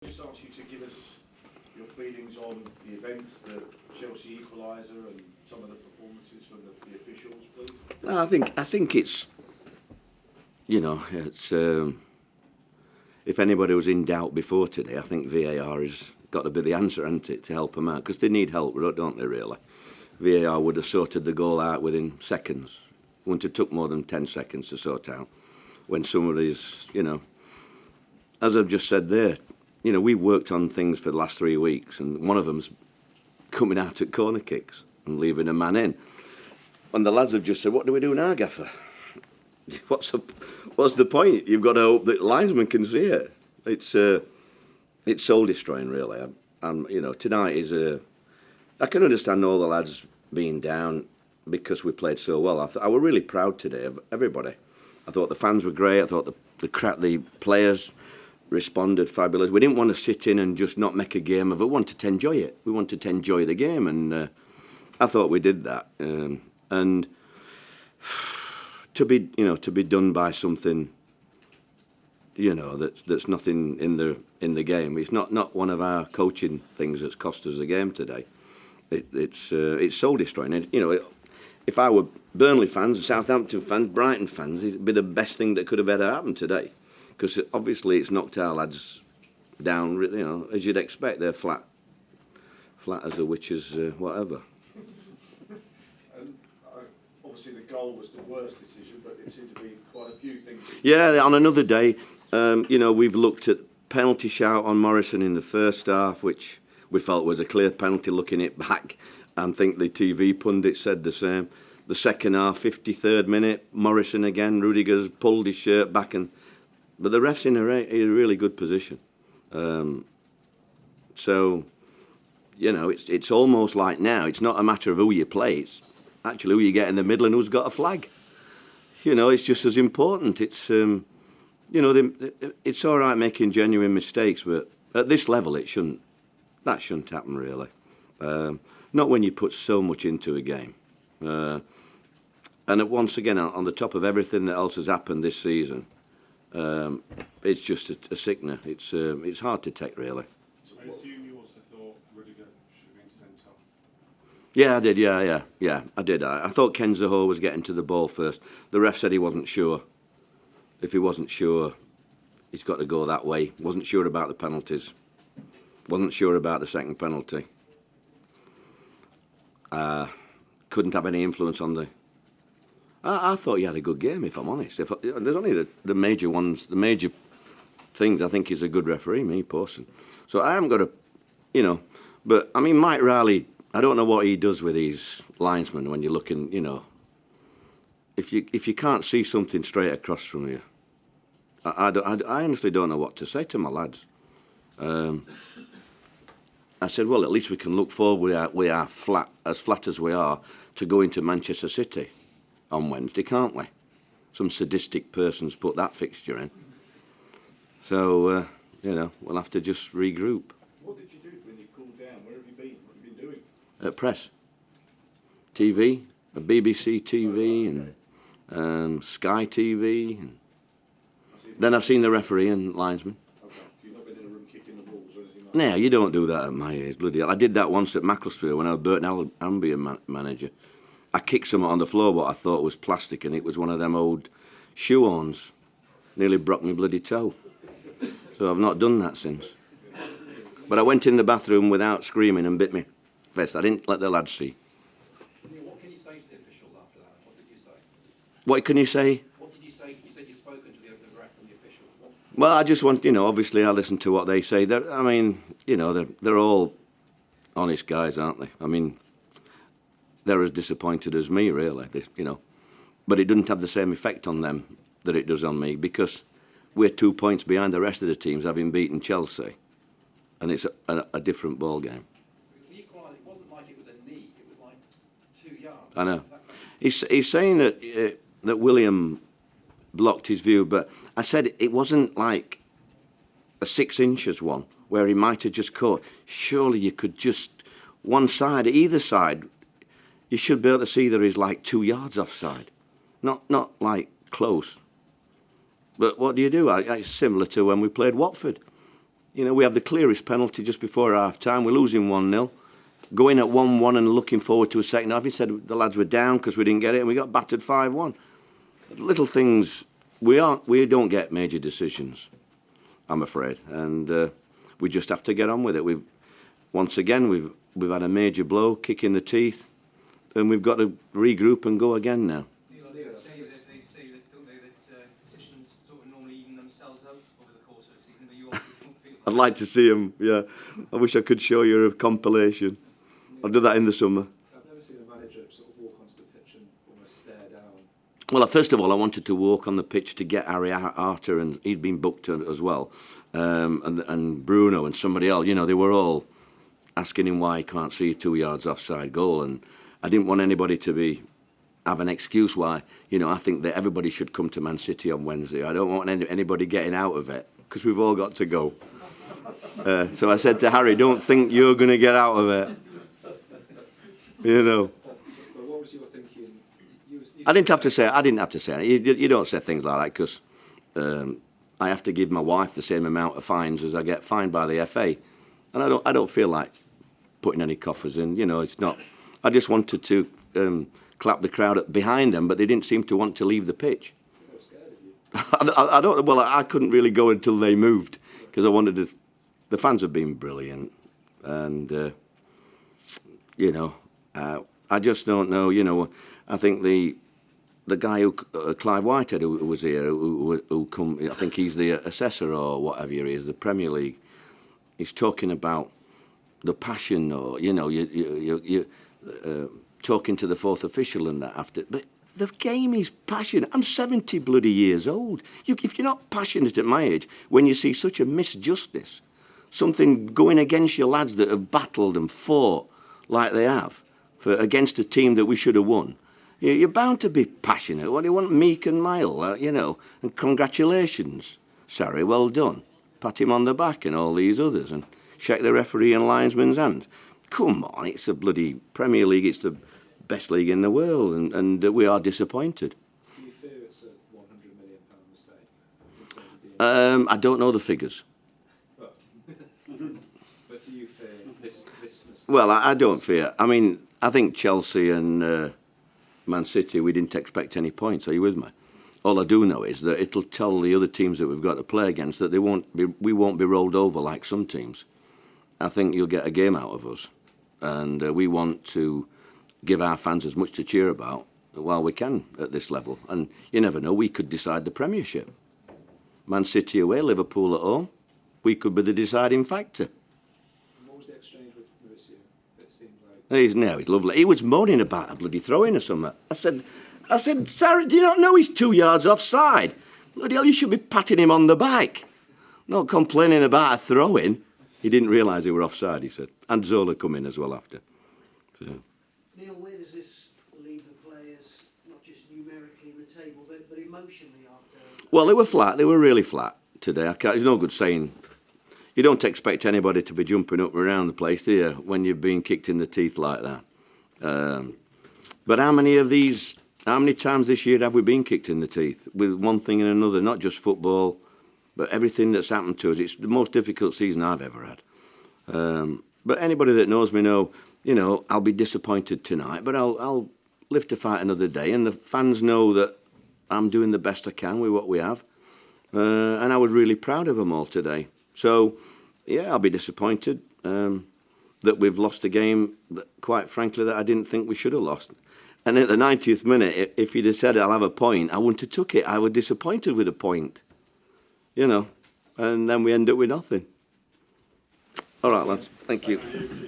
Just ask you to give us your feelings on the events, the Chelsea equaliser, and some of the performances from the officials, please. I think it's, it's. If anybody was in doubt before today, I think VAR has got to be the answer, hasn't it, to help them out, because they need help, don't they? Really, VAR would have sorted the goal out within seconds. Wouldn't have took more than 10 seconds to sort out. When somebody's, as I've just said there, we've worked on things for the last 3 weeks, and one of them's coming out at corner kicks and leaving a man in. And the lads have just said, "What do we do now, Gaffer? What's the point? You've got to hope that linesman can see it." It's soul destroying, really. Tonight is I can understand all the lads being down because we played so well. I was really proud today of everybody. I thought the fans were great. I thought the players responded fabulous. We didn't want to sit in and just not make a game of it. We wanted to enjoy it. We wanted to enjoy the game, and I thought we did that. And to be done by something, that's nothing in the game. It's not one of our coaching things that's cost us the game today. It's soul destroying. If I were Burnley fans, Southampton fans, Brighton fans, it'd be the best thing that could have ever happened today, because obviously it's knocked our lads down. As you'd expect, they're flat as a witch's whatever. Obviously, the goal was the worst decision, but it seemed to be quite a few things. Yeah, on another day, we've looked at penalty shout on Morrison in the first half, which we felt was a clear penalty looking it back, and think the TV pundit said the same. The second half, 53rd minute, Morrison again, Rudiger's pulled his shirt back, but the ref's in a really good position. So, it's almost like now, it's not a matter of who you play, it's actually who you get in the middle and who's got a flag. It's just as important. It's, it's all right making genuine mistakes, but at this level, that shouldn't happen, really. Not when you put so much into a game. And once again, on the top of everything that else has happened this season, it's just a sickener. It's hard to take, really. So I assume you also thought Rudiger should have been sent off? Yeah, I did. Yeah, I did. I thought Cesar was getting to the ball first. The ref said he wasn't sure. If he wasn't sure, he's got to go that way. Wasn't sure about the penalties. Wasn't sure about the second penalty. Couldn't have any influence on the... I thought he had a good game, if I'm honest. There's only the major ones, the major things. I think he's a good referee, me, Pawson. So I haven't got a... But, I mean, Mike Riley, I don't know what he does with these linesmen when you're looking, If you can't see something straight across from you, I honestly don't know what to say to my lads. I said, well, at least we can look forward. We are flat as we are, to go into Manchester City on Wednesday, can't we? Some sadistic person's put that fixture in. So, we'll have to just regroup. What did you do when you cooled down? Where have you been? What have you been doing? At press. TV, BBC TV, and Sky TV. And then I've seen the referee and linesman. Okay. You've not been in a room kicking the balls or anything like No, you don't do that at my age, bloody hell. I did that once at Macclesfield when I was Burton Albion manager. I kicked something on the floor what I thought was plastic, and it was one of them old shoe horns. Nearly broke my bloody toe. So I've not done that since. But I went in the bathroom without screaming and bit me vest. I didn't let the lads see. What can you say to the officials after that? What did you say? What can you say? What did you say? You said you've spoken to the ref and the officials. Well, I just want, obviously I listen to what they say. They're all honest guys, aren't they? I mean, they're as disappointed as me, really, But it doesn't have the same effect on them that it does on me, because we're 2 points behind the rest of the teams, having beaten Chelsea. And it's a different ball game. It wasn't like it was a knee, it was like 2 yards. I know. He's saying that William blocked his view, but I said it wasn't like a 6 inches one where he might have just caught. Surely you could just, one side, either side, you should be able to see there is like 2 yards offside. Not like close. But what do? It's similar to when we played Watford. You know, we have the clearest penalty just before half-time. We're losing 1-0. Going at 1-1 and looking forward to a second half. He said the lads were down because we didn't get it and we got battered 5-1. Little things, we don't get major decisions, I'm afraid. And we just have to get on with it. Once again, we've had a major blow, kick in the teeth, and we've got to regroup and go again now. They say that, don't they, that decisions sort of normally even themselves out over the course of the season, but you obviously don't feel I'd like to see them, yeah. I wish I could show you a compilation. I'll do that in the summer. I've never seen a manager sort of walk onto the pitch and almost stare down. Well, first of all, I wanted to walk on the pitch to get Harry Arter, and he'd been booked as well, and Bruno and somebody else. You know, they were all asking him why he can't see a 2 yards offside goal, and I didn't want anybody to have an excuse why. You know, I think that everybody should come to Man City on Wednesday. I don't want anybody getting out of it because we've all got to go. So I said to Harry, "Don't think you're going to get out of it." You know. But what was your thinking? I didn't have to say it. You don't say things like that because I have to give my wife the same amount of fines as I get fined by the FA, and I don't feel like putting any coffers in. You know, it's not. I just wanted to clap the crowd behind them, but they didn't seem to want to leave the pitch. They were scared of you. I don't. Well, I couldn't really go until they moved because I wanted to. The fans have been brilliant, and you know, I just don't know. You know, I think the guy who Clive Whitehead who was here, who come. I think he's the assessor or whatever he is, the Premier League. He's talking about the passion, or you know, you talking to the fourth official and that after. But the game is passionate. I'm 70 bloody years old. If you're not passionate at my age, when you see such a misjustice, something going against your lads that have battled and fought like they have against a team that we should have won, you're bound to be passionate. What do you want, meek and mild, you know? And congratulations, Sarri, well done. Pat him on the back and all these others, and shake the referee and linesman's hand. Come on, it's a bloody Premier League. It's the best league in the world, and we are disappointed. Do you fear it's a £100 million mistake? In terms of I don't know the figures. but do you fear this mistake? Well, I don't fear. I mean, I think Chelsea and Man City, we didn't expect any points. Are you with me? All I do know is that it'll tell the other teams that we've got to play against that we won't be rolled over like some teams. I think you'll get a game out of us, and we want to give our fans as much to cheer about while we can at this level. And you never know, we could decide the Premiership. Man City away, Liverpool at home. We could be the deciding factor. And what was the exchange with Mauricio? It seemed like... He's lovely. He was moaning about a bloody throw-in or something. I said, Sarah, do you not know he's 2 yards offside? Bloody hell, you should be patting him on the back. Not complaining about a throw-in. He didn't realise they were offside, he said. And Zola come in as well after. So. Neil, where does this leave the players, not just numerically in the table, but emotionally after? Well, they were flat. They were really flat today. It's no good saying... You don't expect anybody to be jumping up around the place, do you, when you're being kicked in the teeth like that? But how many times this year have we been kicked in the teeth with one thing and another, not just football, but everything that's happened to us? It's the most difficult season I've ever had. But anybody that knows me know, you know, I'll be disappointed tonight, but I'll live to fight another day. And the fans know that I'm doing the best I can with what we have. And I was really proud of them all today. So, yeah, I'll be disappointed that we've lost a game that, quite frankly, that I didn't think we should have lost. And at the 90th minute, if you'd have said I'll have a point, I wouldn't have took it. I was disappointed with a point, you know, and then we end up with nothing. All right, lads. Thank you.